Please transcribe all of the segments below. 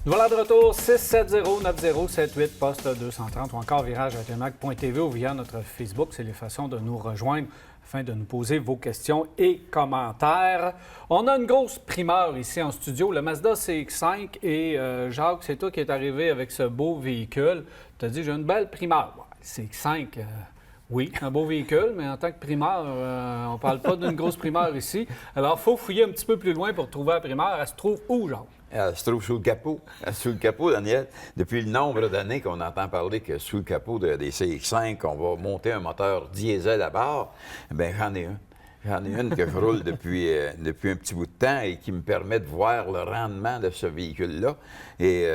Nous voilà de retour, 670-9078, poste 230 ou encore virage@mac.tv ou via notre Facebook. C'est les façons de nous rejoindre afin de nous poser vos questions et commentaires. On a une grosse primeur ici en studio, le Mazda CX-5. Et Jacques, c'est toi qui es arrivé avec ce beau véhicule. Tu as dit, j'ai une belle primeur. Bon, le CX-5, oui, un beau véhicule, mais en tant que primeur, on ne parle pas d'une grosse primeur ici. Alors, il faut fouiller un petit peu plus loin pour trouver la primeur. Elle se trouve où, Jacques? Elle se trouve sous le capot. Sous le capot, Daniel, depuis le nombre d'années qu'on entend parler que sous le capot des CX-5, on va monter un moteur diesel à bord, bien, j'en ai un. J'en ai une que je roule depuis un petit bout de temps et qui me permet de voir le rendement de ce véhicule-là. Et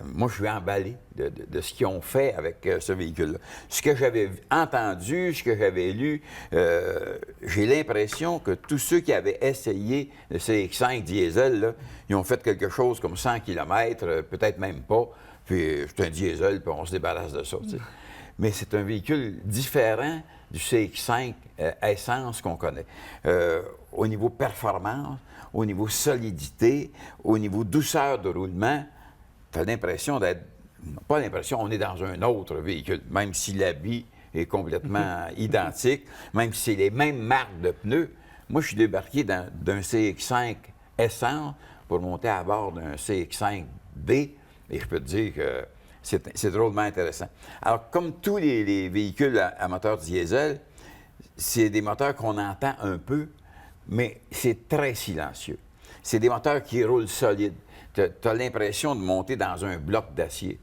moi, je suis emballé de ce qu'ils ont fait avec ce véhicule-là. Ce que j'avais entendu, ce que j'avais lu, j'ai l'impression que tous ceux qui avaient essayé le CX-5 diesel, là, ils ont fait quelque chose comme 100 km, peut-être même pas. Puis c'est un diesel, puis on se débarrasse de ça, tu sais. Mais c'est un véhicule différent du CX-5 essence qu'on connaît. Au niveau performance, au niveau solidité, au niveau douceur de roulement, tu as l'impression d'être... Pas l'impression, on est dans un autre véhicule, même si l'habit est complètement identique, même si c'est les mêmes marques de pneus. Moi, je suis débarqué d'un CX-5 essence pour monter à bord d'un CX-5D, et je peux te dire que c'est drôlement intéressant. Alors, comme tous les véhicules à moteur diesel, c'est des moteurs qu'on entend un peu, mais c'est très silencieux. C'est des moteurs qui roulent solides. Tu as l'impression de monter dans un bloc d'acier.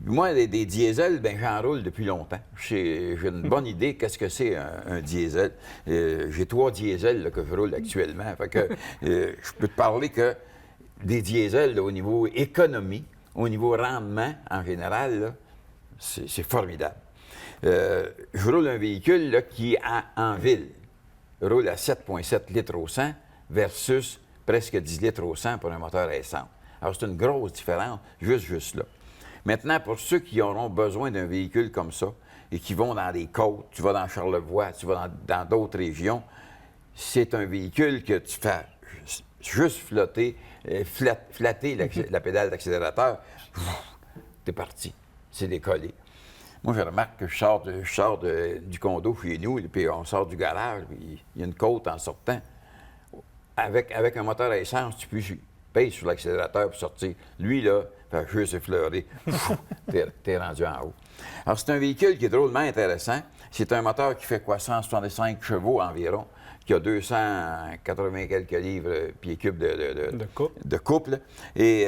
Moi, des diesels, bien, j'en roule depuis longtemps. J'ai une bonne idée qu'est-ce que c'est un diesel. J'ai 3 diesels là, que je roule actuellement. Fait que je peux te parler que des diesels là, au niveau économie, au niveau rendement, en général, c'est formidable. Je roule un véhicule là, qui, en ville, roule à 7,7 litres au 100 versus presque 10 litres au 100 pour un moteur à essence. Alors, c'est une grosse différence, juste là. Maintenant, pour ceux qui auront besoin d'un véhicule comme ça et qui vont dans les côtes, tu vas dans Charlevoix, tu vas dans d'autres régions, c'est un véhicule que tu fais juste flatter la pédale d'accélérateur, t'es parti, c'est décollé. Moi, je remarque que je sors du condo chez nous, puis on sort du garage, puis il y a une côte en sortant. Avec un moteur à essence, tu payes sur l'accélérateur pour sortir. Lui, là, fait juste effleurer. T'es rendu en haut. Alors, c'est un véhicule qui est drôlement intéressant. C'est un moteur qui fait quoi, 165 chevaux environ, qui a 280 quelques livres pieds cubes de couple. Et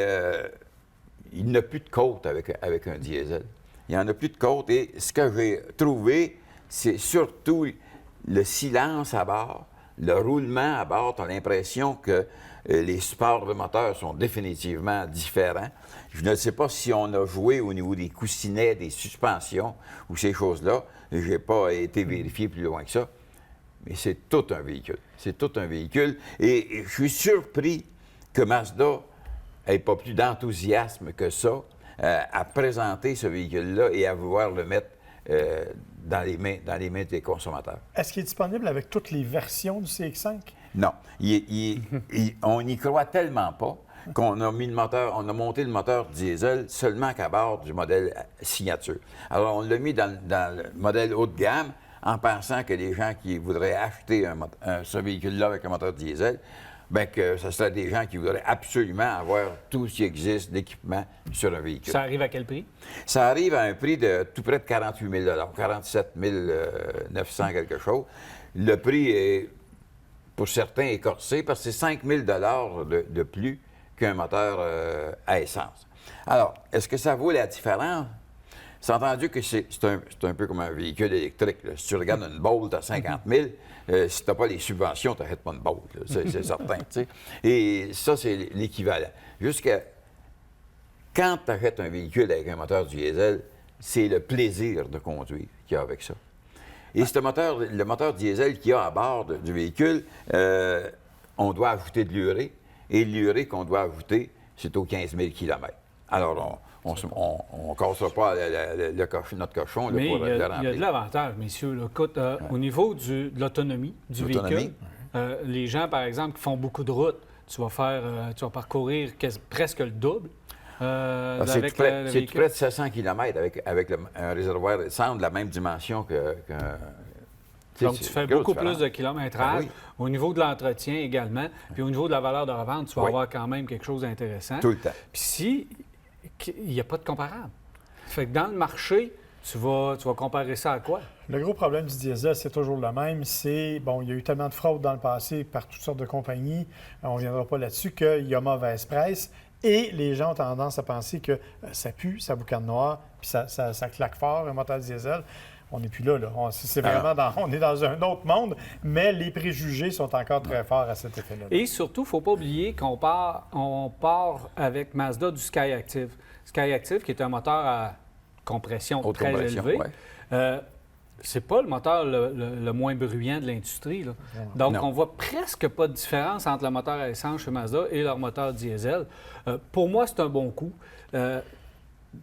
il n'a plus de côte avec un diesel. Il n'y en a plus de côte. Et ce que j'ai trouvé, c'est surtout le silence à bord, le roulement à bord. Tu as l'impression que les supports de moteur sont définitivement différents. Je ne sais pas si on a joué au niveau des coussinets, des suspensions ou ces choses-là. Je n'ai pas été vérifié plus loin que ça. Mais c'est tout un véhicule. C'est tout un véhicule. Et je suis surpris que Mazda n'ait pas plus d'enthousiasme que ça à présenter ce véhicule-là et à vouloir le mettre dans les mains des consommateurs. Est-ce qu'il est disponible avec toutes les versions du CX-5? Non. On n'y croit tellement pas qu'on a monté le moteur diesel seulement qu'à bord du modèle signature. Alors, on l'a mis dans le modèle haut de gamme en pensant que les gens qui voudraient acheter ce véhicule-là avec un moteur diesel, bien que ce serait des gens qui voudraient absolument avoir tout ce qui existe d'équipement sur un véhicule. Ça arrive à quel prix? Ça arrive à un prix de tout près de 48 000 47 900 quelque chose. Le prix est, pour certains, écorsé parce que c'est 5 000 de plus qu'un moteur à essence. Alors, est-ce que ça vaut la différence? C'est entendu que c'est un peu comme un véhicule électrique. Là. Si tu regardes une Bolt à 50 000, si tu n'as pas les subventions, tu n'achètes pas une Bolt. C'est certain. T'sais. Et ça, c'est l'équivalent. Jusqu'à quand tu achètes un véhicule avec un moteur diesel, c'est le plaisir de conduire qu'il y a avec ça. Et le moteur diesel qu'il y a à bord du véhicule, on doit ajouter de l'urée. Et l'urée qu'on doit ajouter, c'est aux 15 000 km. Alors, on ne cassera pas notre cochon là, pour le remplir. Il y a de l'avantage, messieurs. Là. Écoute, au niveau de l'autonomie du véhicule, les gens, par exemple, qui font beaucoup de routes, tu vas parcourir presque le double. C'est avec tout près, le c'est tout véhicule. près de 700 km avec un réservoir essence de la même dimension que Donc, tu fais beaucoup plus de kilométrage. Ben oui. Au niveau de l'entretien également. Puis au niveau de la valeur de revente, tu vas Oui. avoir quand même quelque chose d'intéressant. Tout le temps. Puis si il n'y a pas de comparable. Fait que dans le marché, tu vas comparer ça à quoi? Le gros problème du diesel, c'est toujours le même. C'est, bon, il y a eu tellement de fraudes dans le passé par toutes sortes de compagnies, on ne reviendra pas là-dessus, qu'il y a mauvaise presse. Et les gens ont tendance à penser que ça pue, ça boucane noir, puis ça claque fort, un moteur diesel. On n'est plus là. C'est vraiment on est dans un autre monde, mais les préjugés sont encore très forts à cet effet-là. Et surtout, il ne faut pas oublier qu'on part avec Mazda du Skyactiv. Skyactiv, qui est un moteur à compression Haute très compression, élevée. ouais. C'est pas le moteur le moins bruyant de l'industrie, là. Donc, Non. on voit presque pas de différence entre le moteur à essence chez Mazda et leur moteur diesel. Pour moi, c'est un bon coup.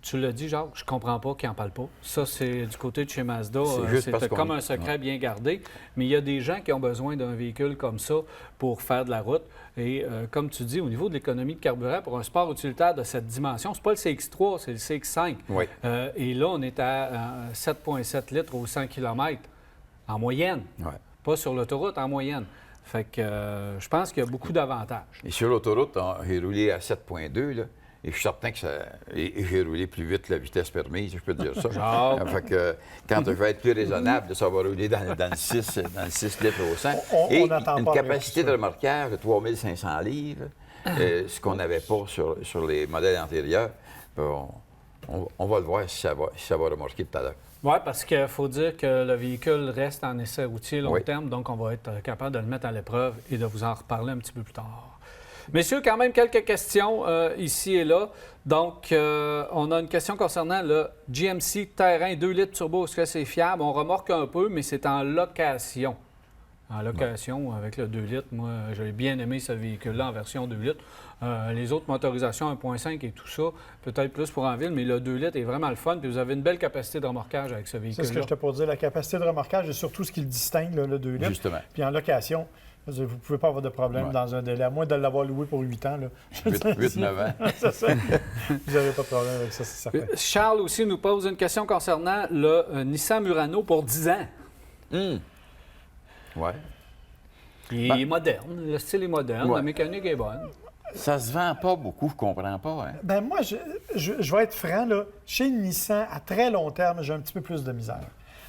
Tu l'as dit, Jacques, je comprends pas qu'ils n'en parlent pas. Ça, c'est du côté de chez Mazda. C'est juste parce C'est qu'on- comme un secret bien gardé. Mais il y a des gens qui ont besoin d'un véhicule comme ça pour faire de la route. Et comme tu dis, au niveau de l'économie de carburant, pour un sport utilitaire de cette dimension, c'est pas le CX3, c'est le CX5. Oui. Et là, on est à 7,7 litres au 100 km en moyenne. Ouais. Pas sur l'autoroute, en moyenne. Fait que je pense qu'il y a beaucoup d'avantages. Et sur l'autoroute, j'ai roulé à 7,2, là. Et je suis certain que j'ai roulé plus vite que la vitesse permise, je peux te dire ça. Jacques. Fait que quand je vais être plus raisonnable, ça va rouler dans le 6 litres au 100. On Et n'attend une pas capacité avec de remorquage de 3500 livres, ce qu'on n'avait pas sur les modèles antérieurs. Bon, on va le voir si ça va remorquer tout à l'heure. Oui, parce qu'il faut dire que le véhicule reste en essai routier long Oui. terme, donc on va être capable de le mettre à l'épreuve et de vous en reparler un petit peu plus tard. Messieurs, quand même quelques questions ici et là. Donc, on a une question concernant le GMC Terrain 2 litres turbo. Est-ce que c'est fiable? On remorque un peu, mais c'est en location. En location, avec le 2 litres, moi, j'ai bien aimé ce véhicule-là en version 2 litres. Les autres motorisations 1.5 et tout ça, peut-être plus pour en ville, mais le 2 litres est vraiment le fun. Puis vous avez une belle capacité de remorquage avec ce C'est véhicule-là. ce que je te pour dire. La capacité de remorquage est surtout ce qui le distingue, là, le 2 litres. Justement. Puis en location, vous ne pouvez pas avoir de problème Ouais. dans un délai, à moins de l'avoir loué pour 8 ans. 8-9 ans. C'est ça. Vous n'avez pas de problème avec ça, c'est certain. Charles aussi nous pose une question concernant le Nissan Murano pour 10 ans. Ouais. Il est moderne, le style est moderne, Ouais. la mécanique est bonne. Ça se vend pas beaucoup, je comprends pas. Hein? Ben moi, je vais être franc, là, chez Nissan, à très long terme, j'ai un petit peu plus de misère.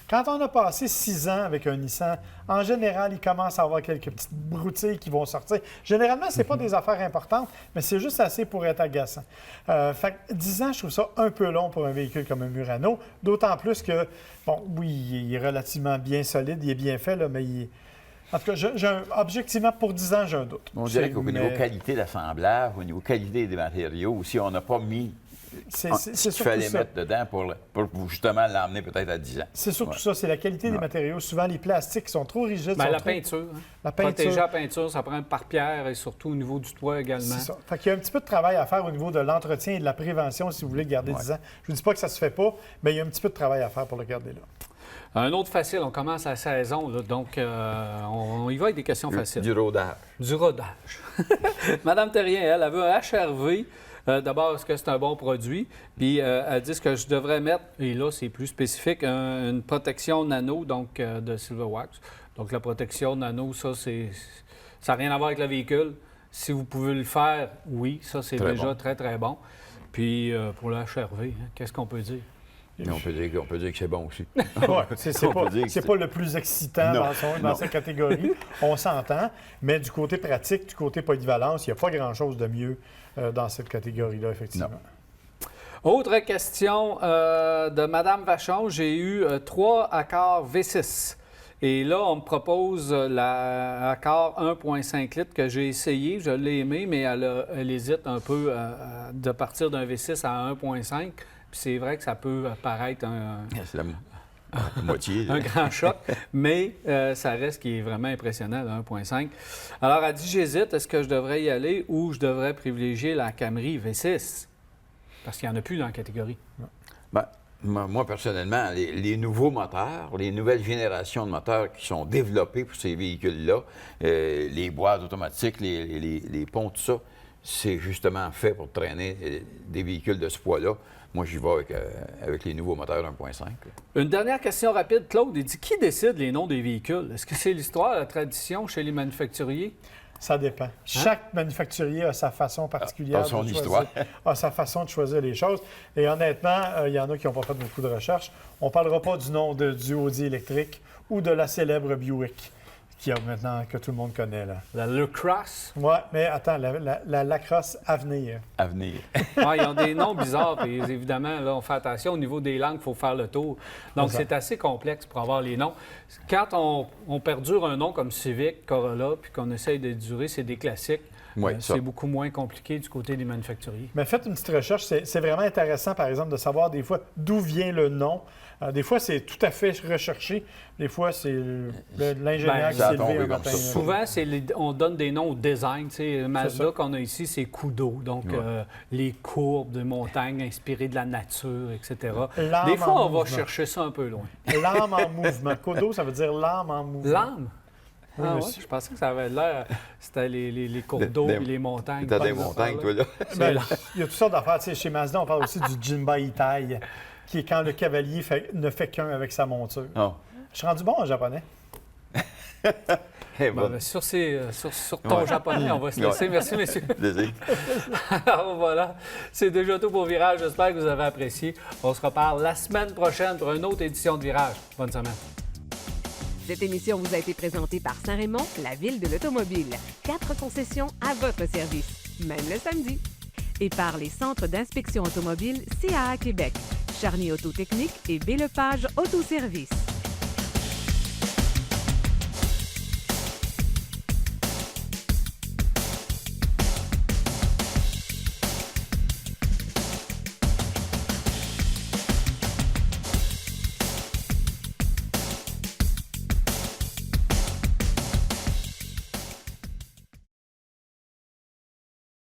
Quand on a passé 6 ans avec un Nissan, en général, il commence à avoir quelques petites broutilles qui vont sortir. Généralement, ce n'est pas des affaires importantes, mais c'est juste assez pour être agaçant. Fait que 10 ans, je trouve ça un peu long pour un véhicule comme un Murano, d'autant plus que, bon, oui, il est relativement bien solide, il est bien fait, là, mais il est... En tout cas, objectivement, pour 10 ans, j'ai un doute. On dirait qu'au niveau Mais qualité d'assemblage, au niveau qualité des matériaux aussi, on n'a pas mis c'est ce qu'il surtout fallait ça. mettre dedans pour justement l'emmener peut-être à 10 ans. C'est surtout Ouais. ça, c'est la qualité des Ouais. matériaux. Souvent, les plastiques sont trop rigides. Ben, sont la trop- peinture. Hein. La peinture. Protéger la peinture, ça prend par pierre et surtout au niveau du toit également. C'est ça. Fait qu'il y a un petit peu de travail à faire au niveau de l'entretien et de la prévention si vous voulez garder 10 ans. Je ne vous dis pas que ça se fait pas, mais il y a un petit peu de travail à faire pour le garder là. Un autre facile, on commence la saison, là, donc on y va avec des questions faciles. Du rodage. Du rodage. Madame Terrien, elle veut un HRV. D'abord, est-ce que c'est un bon produit? Puis elle dit ce que je devrais mettre, et là, c'est plus spécifique, une protection nano, donc de Silverwax. Donc la protection nano, ça n'a rien à voir avec le véhicule. Si vous pouvez le faire, oui, ça, c'est Très déjà bon. très, très bon. Puis pour le HRV, hein, qu'est-ce qu'on peut dire? Mais on peut dire que c'est bon aussi. Ouais, c'est On pas, peut dire que c'est c'est- pas le plus excitant Non, dans non. cette catégorie. On s'entend, mais du côté pratique, du côté polyvalence, il n'y a pas grand-chose de mieux dans cette catégorie-là, effectivement. Autre question de Madame Vachon. J'ai eu 3 Accord V6. Et là, on me propose l'Accord 1,5 litres que j'ai essayé. Je l'ai aimé, mais elle hésite un peu de partir d'un V6 à 1,5. Puis c'est vrai que ça peut paraître C'est la moitié. un grand choc, mais ça reste qui est vraiment impressionnant, le 1,5. Alors, elle dit, j'hésite, est-ce que je devrais y aller ou je devrais privilégier la Camry V6? Parce qu'il n'y en a plus dans la catégorie. Ben, moi, personnellement, les nouveaux moteurs, les nouvelles générations de moteurs qui sont développés pour ces véhicules-là, les boîtes automatiques, les ponts, tout ça, c'est justement fait pour traîner des véhicules de ce poids-là. Moi, j'y vais avec les nouveaux moteurs 1.5. Une dernière question rapide. Claude, il dit, qui décide les noms des véhicules? Est-ce que c'est l'histoire, la tradition chez les manufacturiers? Ça dépend. Chaque manufacturier a sa façon particulière A son de histoire. a sa façon de choisir les choses. Et honnêtement, il y en a qui n'ont pas fait beaucoup de recherches. On ne parlera pas du nom du Audi électrique ou de la célèbre Buick, qui a maintenant que tout le monde connaît. Là. La Lacrosse? Oui, mais attends, la Lacrosse Avenir. Avenir. Ouais, ils ont des noms bizarres, puis évidemment, là, on fait attention. Au niveau des langues, il faut faire le tour. Donc, Exact. c'est assez complexe pour avoir les noms. Quand on perdure un nom comme Civic, Corolla, puis qu'on essaye de durer, c'est des classiques. Oui, ça. C'est beaucoup moins compliqué du côté des manufacturiers. Mais faites une petite recherche. C'est vraiment intéressant, par exemple, de savoir des fois d'où vient le nom. Des fois, c'est tout à fait recherché. Des fois, c'est l'ingénieur qui ça a s'est levé tombé un comme matin. ça. Souvent, on donne des noms au design. Tu sais, le Mazda ça. qu'on a ici, c'est Kudo. Donc, les courbes de montagne inspirées de la nature, etc. L'âme Des fois, en on va mouvement. chercher ça un peu loin. L'âme en mouvement. Kodo, ça veut dire l'âme en mouvement. L'âme? Oui, Ah ouais, monsieur. je pensais que ça avait l'air... C'était les cours d'eau et les montagnes. T'as pas des des montagnes, affaires, toi, là. Ben, il y a toutes sortes d'affaires. Tu sais, chez Mazda, on parle aussi du Jinba Itai, qui est quand le cavalier ne fait qu'un avec sa monture. Oh. Je suis rendu bon en japonais. Eh, Bon, bon. ben, sur ton Ouais. japonais, on va se laisser. Ouais. Merci, messieurs. Plaisir. Alors voilà, c'est déjà tout pour Virage. J'espère que vous avez apprécié. On se reparle la semaine prochaine pour une autre édition de Virage. Bonne semaine. Cette émission vous a été présentée par Saint-Raymond, la ville de l'automobile. 4 concessions à votre service, même le samedi. Et par les centres d'inspection automobile CAA Québec, Charny Autotechnique et B. Lepage Autoservice.